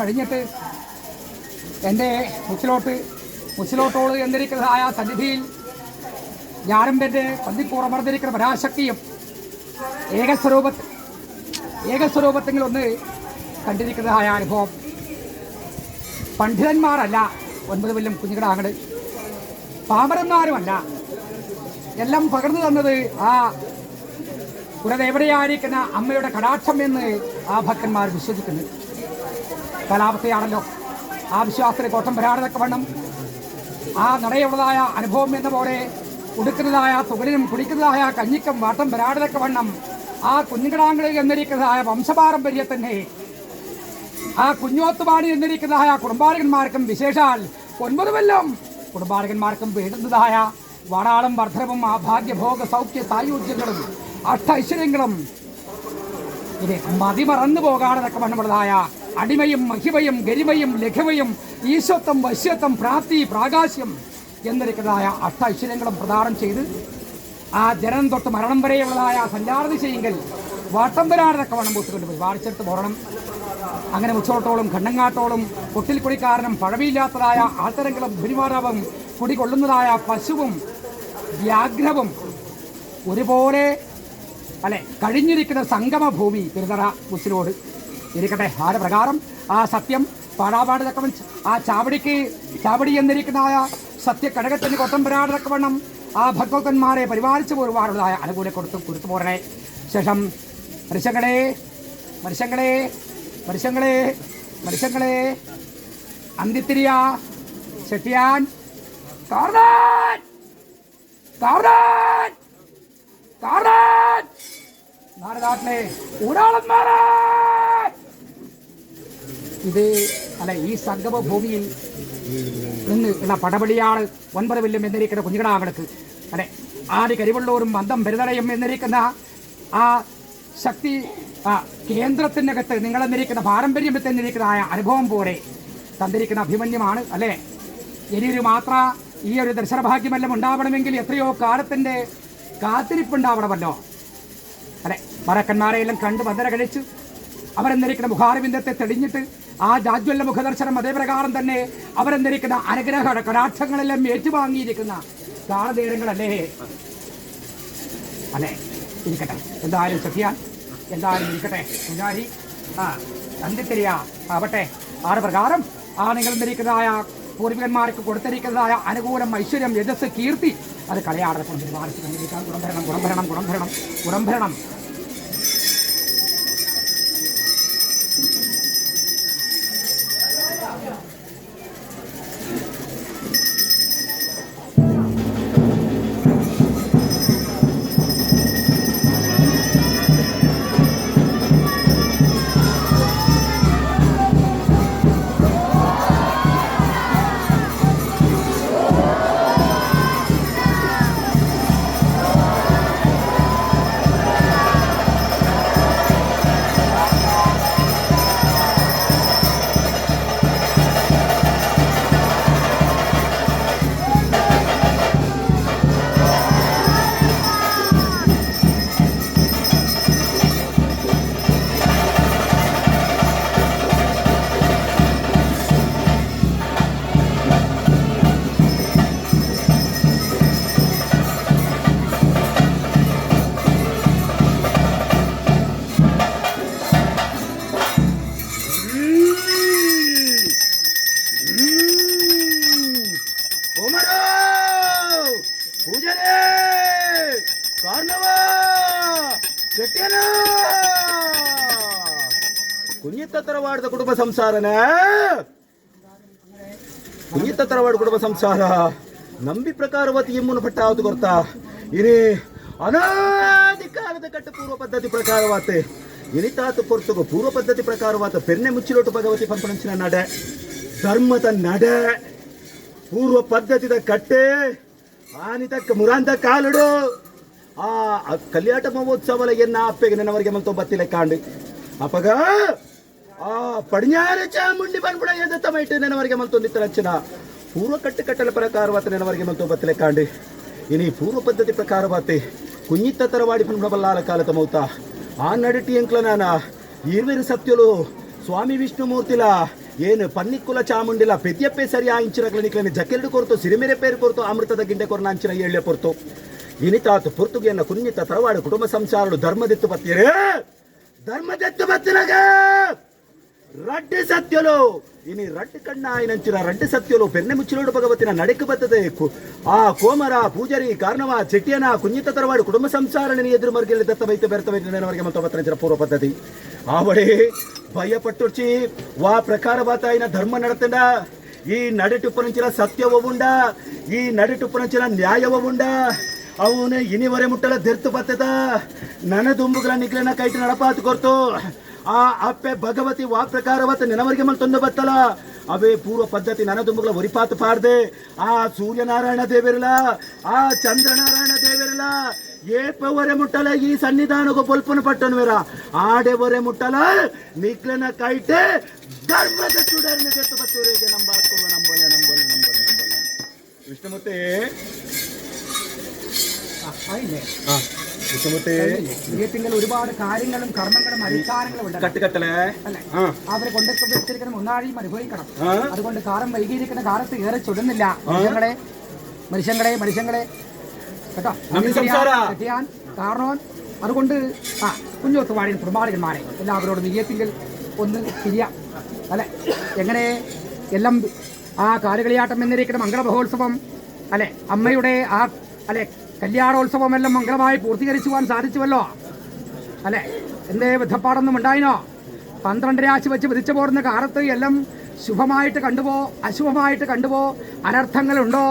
കഴിഞ്ഞിട്ട് എൻ്റെ മുച്ചിലോട്ടോള് എന്നിരിക്കുന്നതായ സന്നിധിയിൽ ഞാനും എൻ്റെ പന്തിപ്പുറമർന്നിരിക്കുന്ന പരാശക്തിയും ഏകസ്വരൂപത്തിൽ ഒന്ന് കണ്ടിരിക്കുന്നതായ അനുഭവം. പണ്ഡിതന്മാരല്ല 9 കൊല്ലം കുഞ്ഞുകിടാങ്ങട്, പാമരന്മാരുമല്ല, എല്ലാം പകർന്നു തന്നത് ആ കുലദേവതയായിരിക്കുന്ന അമ്മയുടെ കടാക്ഷം എന്ന് ആ ഭക്തന്മാർ വിശ്വസിക്കുന്നു. കാലാവസ്ഥയാണല്ലോ, ആ വിശ്വാസത്തിന് കോട്ടം വരാടതൊക്കെ വേണം. ആ നടയുള്ളതായ അനുഭവം എന്ന പോലെ ഉടുക്കുന്നതായ തുകലിനും കുടിക്കുന്നതായ കഞ്ഞിക്കും വാട്ടം വരാടതൊക്കെ വേണം. ആ കുഞ്ഞുകിടാങ്ങളിൽ എന്നിരിക്കുന്നതായ വംശപാരമ്പര്യത്തിൻ്റെ ആ കുഞ്ഞോത്തുപാടി എന്നിരിക്കുന്നതായ കുടുംബാളികന്മാർക്കും വിശേഷാൽ 9 കൊല്ലം കുടുംബാളികന്മാർക്കും വേണ്ടുന്നതായ വാടാളും വർദ്ധനവും ആ ഭാഗ്യഭോഗ സൗഖ്യ സായുജ്യങ്ങളും അഷ്ടൈശ്വര്യങ്ങളും ഇത് മതിമറന്നു പോകാതെ വണ്ണമുള്ളതായ അടിമയും മഹിമയും ഗരിമയും ലഘുമയും ഈശ്വത്വം വശ്യത്വം പ്രാപ്തി പ്രാകാശ്യം എന്നിരിക്കുന്നതായ അഷ്ടൈശ്വര്യങ്ങളും പ്രദാനം ചെയ്ത് ആ ജനനം തൊട്ട് മരണം വരെയുള്ളതായ സഞ്ചാരദിശയെങ്കിൽ വാട്ടം വരാടൊക്കെ വണ്ണം പൂത്തുകൊണ്ടുപോയി വാടിച്ചെടുത്ത് പോരണം. അങ്ങനെ മുച്ചോട്ടോളും കണ്ണങ്ങാട്ടോളും പൊട്ടിൽക്കുടിക്കാരനും പഴവില്ലാത്തതായ ആൾത്തരങ്ങളും ഭൂരിമാറാവും കുടികൊള്ളുന്നതായ പശുവും വ്യാഘ്രവും ഒരുപോലെ അല്ലെ കഴിഞ്ഞിരിക്കുന്ന സംഗമഭൂമി തിരുതറ മുച്ചിലോട് ഇരിക്കട്ടെ. ആരുടെ പ്രകാരം ആ സത്യം പാടാപാട് തക്കവൻ ആ ചാവടി എന്നിരിക്കുന്നതായ സത്യഘടകത്തിന് കൊട്ടം വരാടൊക്കെ വണ്ണം ആ ഭക്തന്മാരെ പരിപാലിച്ചു പോരുവാനുള്ളതായ അനുകൂല കൊടുത്തു പോരണേ. ശേഷം മനുഷ്യങ്ങളെ അന്തിത്തിരിയ ചെട്ടിയാൻ നാട്ടിലെ ഊരാളന്മാരെ ഇത് അല്ലെ ഈ സംഗമഭൂമിയിൽ നിന്ന് ഉള്ള പടപടിയാൾ 9 കൊല്ലം എന്നിരിക്കുന്ന കുഞ്ഞുകിടാങ്ങൾക്ക് അല്ലെ ആദ്യ കരിവള്ളൂരും മന്ദം പെരുതടയും എന്നിരിക്കുന്ന ആ ശക്തി കേന്ദ്രത്തിനകത്ത് നിങ്ങളെന്നിരിക്കുന്ന പാരമ്പര്യമെന്നിരിക്കുന്നതായ അനുഭവം പോലെ തന്നിരിക്കുന്ന അഭിമന്യമാണ് അല്ലേ. ഇനിയൊരു മാത്ര ഈ ഒരു ദർശനഭാഗ്യമെല്ലാം ഉണ്ടാവണമെങ്കിൽ എത്രയോ കാലത്തിൻ്റെ കാത്തിരിപ്പുണ്ടാവണമല്ലോ അല്ലെ. മറക്കന്മാരെയെല്ലാം കണ്ട് വന്ദന കഴിച്ച് അവരെന്നിരിക്കുന്ന മുഖാരവിന്ദത്തെ തെളിഞ്ഞിട്ട് ആ ജാജ്വല്ല മുഖദർശനം അതേപ്രകാരം തന്നെ അവരെന്നിരിക്കുന്ന അനുഗ്രഹ കടാക്ഷങ്ങളെല്ലാം ഏറ്റുവാങ്ങിയിരിക്കുന്ന കാലനേരങ്ങളല്ലേ അല്ലേ. ഇരിക്കട്ടെ, എന്തായാലും സത്യാൻ എന്തായാലും ഇരിക്കട്ടെ. പൂജാരി കണ്ടിത്തിരിയ ആവട്ടെ. ആറ് പ്രകാരം ആ നിങ്ങളിരിക്കുന്നതായ പൂർവികന്മാർക്ക് കൊടുത്തിരിക്കുന്നതായ അനുകൂലം ഐശ്വര്യം യശസ് കീർത്തി അത് കളയാതെ കൊണ്ട് വാദിച്ചു കണ്ടിരിക്കാൻ ഗുണംഭരണം. ಕುಣಿತರವಾಡದ ಕುಟುಂಬ ಸಂಸಾರನೇ ಕುಟುಂಬ ಸಂಸಾರ ನಂಬಿ ಪ್ರಕಾರವತಿ ಎಮ್ಮನ್ನು ಪಟ್ಟಾವತು ಕೊರ್ತಾ ಇನಿ ಅನಾದಿ ಕಾಲದ ಕಟ್ಟ ಪೂರ್ವ ಪದ್ಧತಿ ಪ್ರಕಾರವಾತೆ ಇನಿತಾತು ಕೊರ್ತಗೋ ಪೂರ್ವ ಪದ್ಧತಿ ಪ್ರಕಾರವಾತ ಪೆರ್ನೆ ಮುಚ್ಚಿಲೋಟು ಭಗವತಿ ಪಂಪಣಂಚಿನ ನಡೆ ಧರ್ಮದ ನಡೆ ಪೂರ್ವ ಪದ್ಧತಿದ ಕಟ್ಟೆ ಆನಿತಕ್ಕ ಮುರಾಂತ ಕಾಲುಡು ಆ ಕಲ್ಯಾಣ ಮಹೋತ್ಸವಲ ಎನ್ನ ಅಪ್ಪೆಗೆ ನೆನವರಿಗೆ ಮಂತೋ ಬತ್ತಿಲೆ ಕಾಂಡು ಅಪ್ಪಗ ಆ ಪಡಿഞ്ഞാറ് ಚಾಮುಂಡಿ ಬನ್ಬಿಡ ಎದತ್ತಮೈಟ್ ನೆನವರಿಗೆ ಮಂತೊಂದಿತ್ತ ರಚನ ಪೂರ್ವ ಕಟ್ಟಲ ಪ್ರಕಾರವಾತ ನೆನವರಿಗೆ ಮಂತೋ ಬತ್ತಿಲೆ ಕಾಂಡು ಇನಿ ಪೂರ್ವ ಪದ್ಧತಿ ಪ್ರಕಾರವಾತೆ ಕುഞ്ഞിത്ത ತರವಾಡಿ ಬಲ್ಲಾಲ ಕಾಲತ ಮೌತ ಆ ನಡಟಿ ಎಂಕ್ಲ ನಾನ ಈರ್ವೇರು ಸತ್ಯಲು ಸ್ವಾಮಿ ವಿಷ್ಣುಮೂರ್ತಿಲ ಏನು ಪನ್ನಿಕ್ಕುಲ ಚಾಮುಂಡಿಲ ಪೆದ್ಯಪ್ಪೆ ಸರಿ ಆಂಚಿನ ಕ್ಲಿನಿಕ್ಲನ್ನು ಜಕೆರಡು ಕೊರ್ತು ಸಿರಿಮೆರೆ ಪೇರು ಕೊರ್ತು ಅಮೃತದ ಗಿಂಡೆ ಕೊರ್ನ ಅಂಚಿನ ಏಳ್ಯ ಪೊರ್ತು ಇನಿತಾತು ಪೊರ್ತುಗೆಯನ್ನ ಕುഞ്ഞിತ ತರವಾಡು ಕುಟುಂಬ ಸಂಸಾರಡು ಧರ್ಮದೆತ್ತು ಬತ್ತೀರೇ ಧರ್ಮದೆತ್ತು ಬತ್ತಿನಗ ರಡ್ಡಿ ಸತ್ಯಲು ಇನಿ ರಡ್ಡಿ ಕಣ್ಣ ಆಯ್ನಂಚಿನ ರಡ್ಡಿ ಸತ್ಯಲು ಪೆನ್ನೆ ಮುಚ್ಚಿಲೋಡು ಭಗವತಿನ ನಡಕ್ಕೆ ಬತ್ತದೆ ಆ ಕೋಮರ ಪೂಜಾರಿ ಕಾರಣವ ಚೆಟ್ಟಿಯನ ಕುഞ്ഞിತ ತರವಾಡು ಕುಟುಂಬ ಸಂಸಾರ ಎದುರು ಮರ್ಗೆಲ್ಲಿ ದತ್ತ ಬೈತು ಬೆರ್ತ ಬೈತು ನೆನವರಿಗೆ ಮತ್ತು ಪೂರ್ವ ಪದ್ಧತಿ ಆವಡೆ ಭಯಪಟ್ಟುರ್ಚಿ ವಾ ಪ್ರಕಾರ ಬಾತಾಯಿನ ಧರ್ಮ ನಡತಂಡ ಈ ನಡೆಟುಪ್ಪನಂಚಿನ ಸತ್ಯವವುಂಡ ಈ ನಡೆಟುಪ್ಪನಂಚಿನ ನ್ಯಾಯವವುಂಡ ಅವನು ಇನಿವರೆ ಮುಟ್ಟಲ ದೆರ್ತು ಬತ್ತದ ನನ್ನ ದುಂಬುಗಳ ನಿಗ್ಲನ ಕೈಟಿ ನಡಪಾತು ಕೊರ್ತು ಆ ಅಪ್ಪೆ ಭಗವತಿ ವಾ ಪ್ರಕಾರವತ್ತ ನೆನವರಿಗೆ ಮಲ್ ತೊಂದು ಬತ್ತಲ ಅವೇ ಪೂರ್ವ ಪದ್ಧತಿ ನನ್ನ ದುಂಬುಗಳ ಒರಿಪಾತು ಪಾಡ್ದೆ ಆ ಸೂರ್ಯನಾರಾಯಣ ದೇವರಿಲ್ಲ ಆ ಚಂದ್ರನಾರಾಯಣ ದೇವರಿಲ್ಲ ಏಪವರೆ ಮುಟ್ಟಲ ಈ ಸನ್ನಿಧಾನಗೂ ಬೊಲ್ಪನ ಪಟ್ಟನುವೆರ ಆಡೆವರೆ ಮುಟ್ಟಲ ನಿಗ್ಲನ ಕೈಟೆ ಧರ್ಮದ ಚೂಡರನ್ನ ಜೆಟ್ಟು ಬತ್ತೂರಿಗೆ ನಂಬಾತ್ಕೊಬ ನಂಬಲ್ಲ ವಿಷ್ಣುಮೂರ್ತಿ ജീവിതത്തിൽ ഒരുപാട് കാര്യങ്ങളും കർമ്മങ്ങളും അധികാരങ്ങളും ഉണ്ട് കട്ടുകട്ടലേ അല്ലെ അവരെ കൊണ്ടൊക്കെ വെച്ചിരിക്കുന്ന മുന്നാഴിയും അനുഭവിക്കണം അതുകൊണ്ട് കാലം വൈകിയിരിക്കുന്ന കാലത്ത് ഏറെ ചുടുന്നില്ല മനുഷ്യങ്ങളെ കേട്ടോ ചെയ്യാൻ കാരണം അതുകൊണ്ട് കുഞ്ഞോത്ത് വാഴിയ പ്രമാണികന്മാരെ എല്ലാവരോടും വിജയത്തിങ്കിൽ ഒന്ന് തിരിയാം അല്ലെ എങ്ങനെ എല്ലാം ആ കാലുകളിയാട്ടം എന്നിരിക്കുന്ന മംഗളമഹോത്സവം അല്ലെ അമ്മയുടെ ആ അല്ലെ കല്യാണോത്സവമെല്ലാം മംഗളമായി പൂർത്തീകരിച്ചുവാൻ സാധിച്ചുവല്ലോ അല്ലെ എന്തേ ബന്ധപ്പാടൊന്നും ഉണ്ടായിനോ 12 രാശി വെച്ച് വിധിച്ചു പോരുന്ന കാലത്ത് എല്ലാം ശുഭമായിട്ട് കണ്ടുപോ അശുഭമായിട്ട് കണ്ടുപോ അനർത്ഥങ്ങളുണ്ടോ